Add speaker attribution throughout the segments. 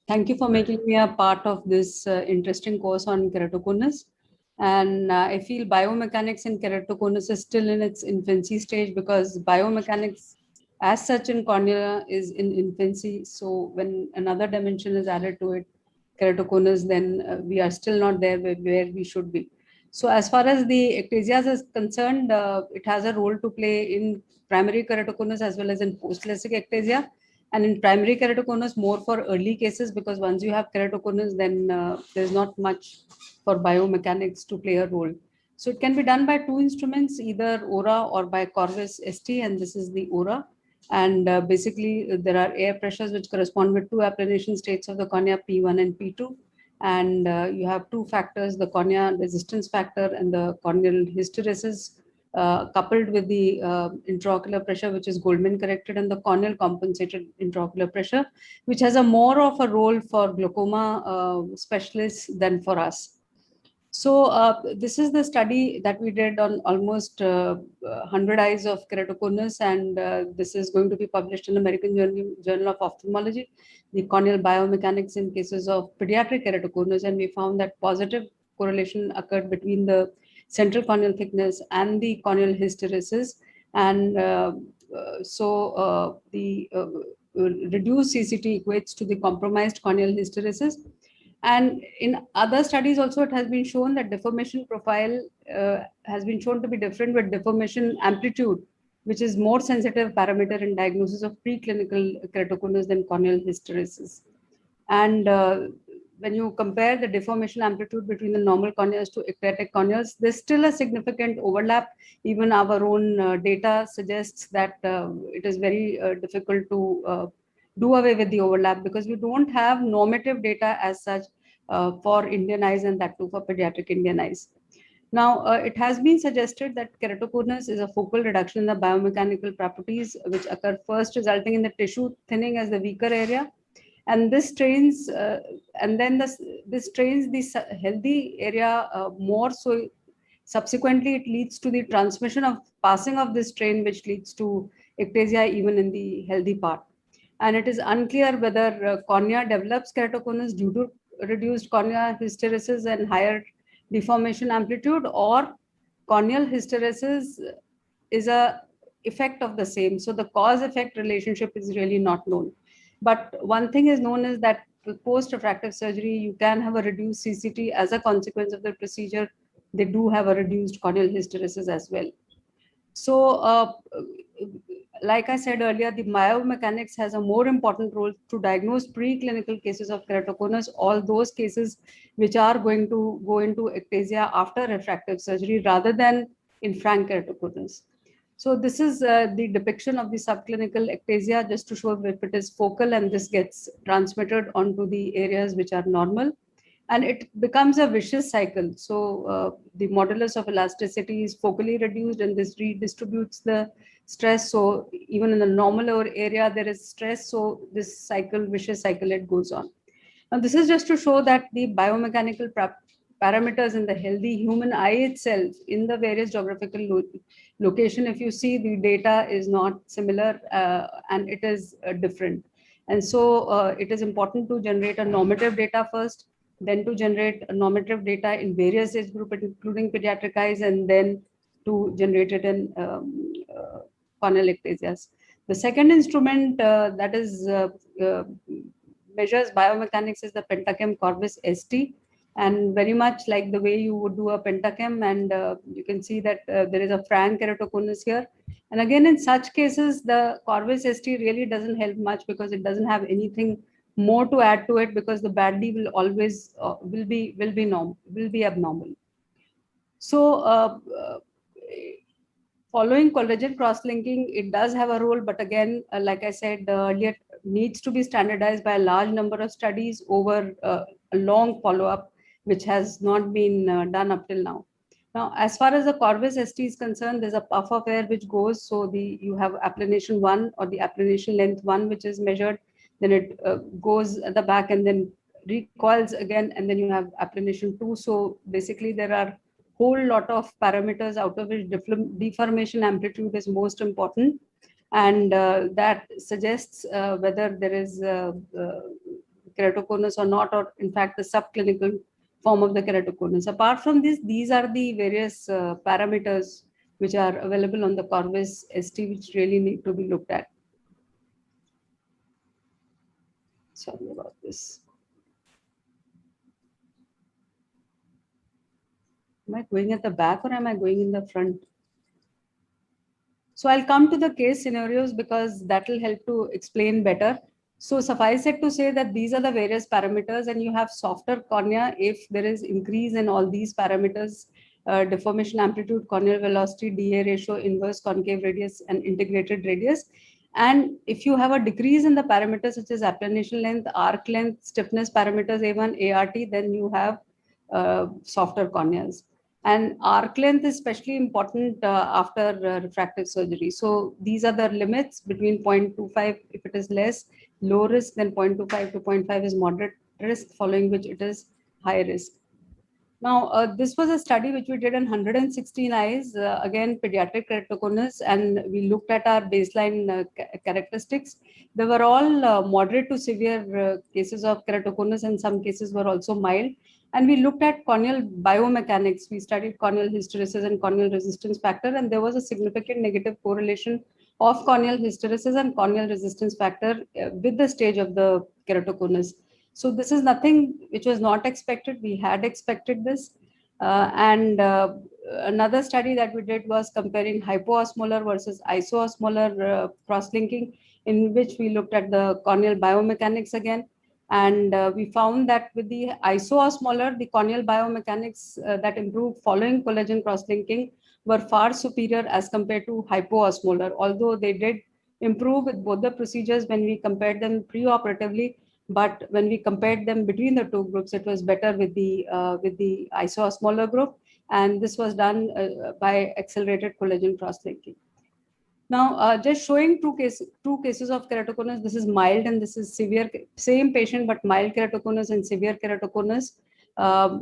Speaker 1: Thank you for making me a part of this interesting course on keratoconus. And I feel biomechanics in keratoconus is still in its infancy stage because biomechanics, as such, in cornea is in infancy. So when another dimension is added to it, keratoconus, then we are still not there where we should be. So as far as the ectasias is concerned, it has a role to play in primary keratoconus as well as in post-LASIK ectasia. And in primary keratoconus, more for early cases, because once you have keratoconus, then there's not much for biomechanics to play a role. So it can be done by two instruments, either ORA or by Corvus ST, and this is the ORA. And basically, there are air pressures which correspond with two applanation states of the cornea, P1 and P2. And you have two factors, the cornea resistance factor and the corneal hysteresis, coupled with the intraocular pressure, which is Goldman corrected, and the corneal compensated intraocular pressure, which has a more of a role for glaucoma specialists than for us. So this is the study that we did on almost 100 eyes of keratoconus, and this is going to be published in American Journal of Ophthalmology, the corneal biomechanics in cases of pediatric keratoconus, and we found that positive correlation occurred between the central corneal thickness and the corneal hysteresis, and the reduced CCT equates to the compromised corneal hysteresis. And in other studies also, it has been shown that deformation profile has been shown to be different with deformation amplitude, which is more sensitive parameter in diagnosis of preclinical keratoconus than corneal hysteresis. And when you compare the deformation amplitude between the normal corneas to ectatic corneas, there's still a significant overlap. Even our own data suggests that it is very difficult to do away with the overlap because we don't have normative data as such for Indian eyes, and that too for pediatric Indian eyes. Now, it has been suggested that keratoconus is a focal reduction in the biomechanical properties, which occur first, resulting in the tissue thinning as the weaker area, and this strains, and then this strains the healthy area more. So, subsequently, it leads to the transmission of passing of this strain, which leads to ectasia even in the healthy part. And it is unclear whether cornea develops keratoconus due to reduced cornea hysteresis and higher deformation amplitude, or corneal hysteresis is a effect of the same. So the cause effect relationship is really not known. But one thing is known is that post refractive surgery, you can have a reduced CCT as a consequence of the procedure. They do have a reduced corneal hysteresis as well. So, like I said earlier, the biomechanics has a more important role to diagnose preclinical cases of keratoconus, all those cases which are going to go into ectasia after refractive surgery rather than in frank keratoconus. So this is the depiction of the subclinical ectasia, just to show if it is focal, and this gets transmitted onto the areas which are normal, and it becomes a vicious cycle. So the modulus of elasticity is focally reduced, and this redistributes the stress. So even in the normal area, there is stress. So this cycle, vicious cycle, it goes on. Now, this is just to show that the biomechanical parameters in the healthy human eye itself, in the various geographical location, if you see, the data is not similar, and it is different. And so it is important to generate a normative data first, then to generate a normative data in various age groups, including pediatric eyes, and then to generate it in corneal ectasias. The second instrument that is measures biomechanics is the Pentachem Corvus ST, and very much like the way you would do a pentachem, and you can see that there is a frank keratoconus here. And again, in such cases, the Corvus ST really doesn't help much because it doesn't have anything more to add to it, because the bad D will always will be abnormal. So following collagen cross-linking, it does have a role, but again, like I said earlier, needs to be standardized by a large number of studies over a long follow-up, which has not been done up till now. Now, as far as the Corvus ST is concerned, there's a puff of air which goes. So you have applanation 1 or the applanation length 1, which is measured. Then it goes at the back and then recoils again, and then you have applanation 2. So basically, there are whole lot of parameters, out of which deformation amplitude is most important, and that suggests whether there is keratoconus or not, or in fact the subclinical form of the keratoconus. Apart from this, these are the various parameters which are available on the Corvus ST, which really need to be looked at. Sorry about this. Am I going at the back or am I going in the front? So I'll come to the case scenarios because that will help to explain better. So suffice it to say that these are the various parameters, and you have softer cornea if there is increase in all these parameters: deformation amplitude, corneal velocity, DA ratio, inverse concave radius, and integrated radius. And if you have a decrease in the parameters such as applanation length, arc length, stiffness parameters A1, ART, then you have softer corneas. And arc length is especially important after refractive surgery. So these are the limits between 0.25 if it is less, low risk, then 0.25 to 0.5 is moderate risk, following which it is high risk. Now, this was a study which we did on 116 eyes, again, pediatric keratoconus, and we looked at our baseline characteristics. They were all moderate to severe cases of keratoconus, and some cases were also mild. And we looked at corneal biomechanics. We studied corneal hysteresis and corneal resistance factor, and there was a significant negative correlation of corneal hysteresis and corneal resistance factor with the stage of the keratoconus. So this is nothing which was not expected. We had expected this. Another study that we did was comparing hypoosmolar versus isoosmolar cross-linking, in which we looked at the corneal biomechanics again. And we found that with the isoosmolar, the corneal biomechanics that improved following collagen cross-linking were far superior as compared to hypoosmolar, although they did improve with both the procedures when we compared them preoperatively. But when we compared them between the two groups, it was better with the isoosmolar group, and this was done by accelerated collagen cross-linking. Now, just showing two cases of keratoconus. This is mild and this is severe. Same patient, but mild keratoconus and severe keratoconus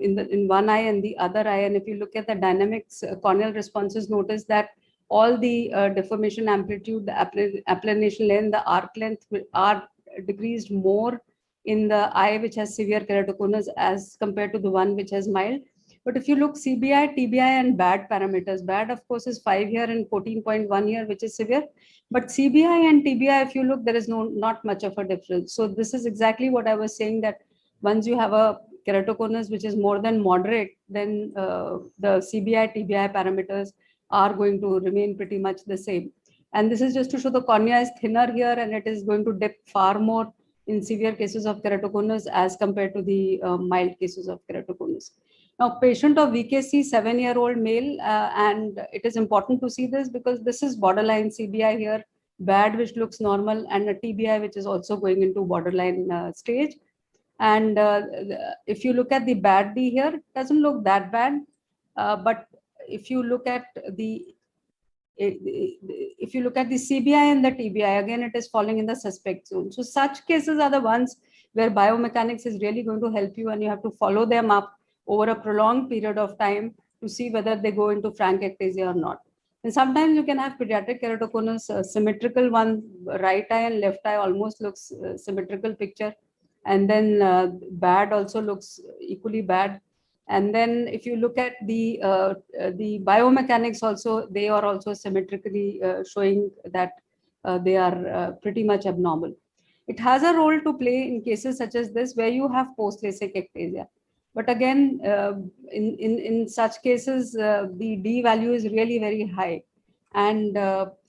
Speaker 1: in one eye and the other eye. And if you look at the dynamics, corneal responses, notice that all the deformation amplitude, the applanation length, the arc length are decreased more in the eye which has severe keratoconus as compared to the one which has mild. But if you look CBI, TBI, and BAD parameters, BAD of course is 5 here and 14.1 here, which is severe. But CBI and TBI, if you look, there is not much of a difference. So this is exactly what I was saying, that once you have a keratoconus which is more than moderate, then the CBI, TBI parameters are going to remain pretty much the same. And this is just to show the cornea is thinner here, and it is going to dip far more in severe cases of keratoconus as compared to the mild cases of keratoconus. Now, patient of VKC, 7-year-old male, and it is important to see this because this is borderline CBI here, BAD which looks normal, and a TBI which is also going into borderline stage. And if you look at the BAD-D here, it doesn't look that bad, but if you look at the CBI and the TBI, again, it is falling in the suspect zone. So such cases are the ones where biomechanics is really going to help you, and you have to follow them up over a prolonged period of time to see whether they go into frank ectasia or not. And sometimes you can have pediatric keratoconus, symmetrical one, right eye and left eye almost looks symmetrical picture. And then BAD also looks equally bad. And then if you look at the biomechanics also, they are also symmetrically showing that they are pretty much abnormal. It has a role to play in cases such as this where you have post-LASIK ectasia. But again, in such cases, the D value is really very high. And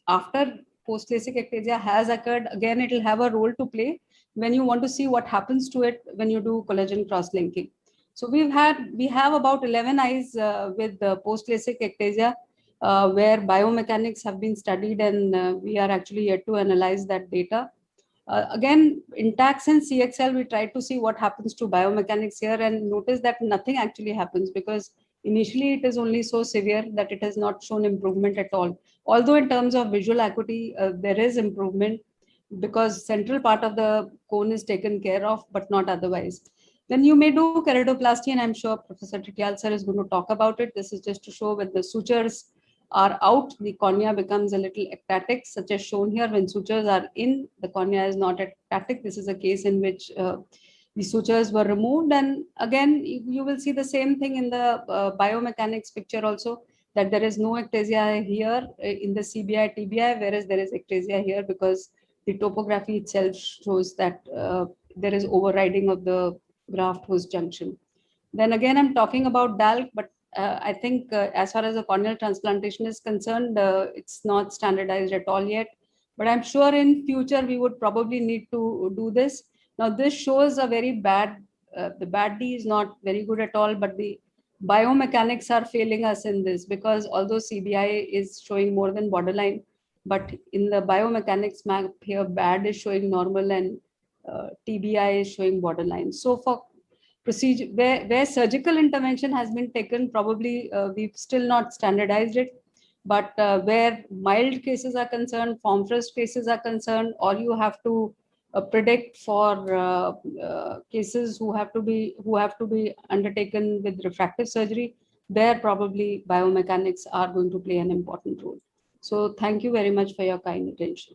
Speaker 1: after post-LASIK ectasia has occurred, again, it will have a role to play when you want to see what happens to it when you do collagen cross-linking. So we have about 11 eyes with post-LASIK ectasia where biomechanics have been studied, and we are actually yet to analyze that data. Again, in TAX and CXL, we tried to see what happens to biomechanics here, and notice that nothing actually happens because initially it is only so severe that it has not shown improvement at all. Although in terms of visual acuity, there is improvement because central part of the cone is taken care of, but not otherwise. Then you may do keratoplasty, and I'm sure Professor Tityal sir is going to talk about it. This is just to show when the sutures are out, the cornea becomes a little ectatic, such as shown here. When sutures are in, the cornea is not ectatic. This is a case in which the sutures were removed. And again, you will see the same thing in the biomechanics picture also, that there is no ectasia here in the CBI TBI, whereas there is ectasia here because the topography itself shows that there is overriding of the graft host junction. Then again, I'm talking about DALK, but I think as far as the corneal transplantation is concerned, it's not standardized at all yet. But I'm sure in future we would probably need to do this. Now, this shows a very bad, the bad D is not very good at all, but the biomechanics are failing us in this, because although CBI is showing more than borderline, but in the biomechanics map here, bad is showing normal and TBI is showing borderline. So for procedure where surgical intervention has been taken, probably we've still not standardized it. But where mild cases are concerned, form first cases are concerned, or you have to predict for cases who have to be undertaken with refractive surgery, there probably biomechanics are going to play an important role. So thank you very much for your kind attention.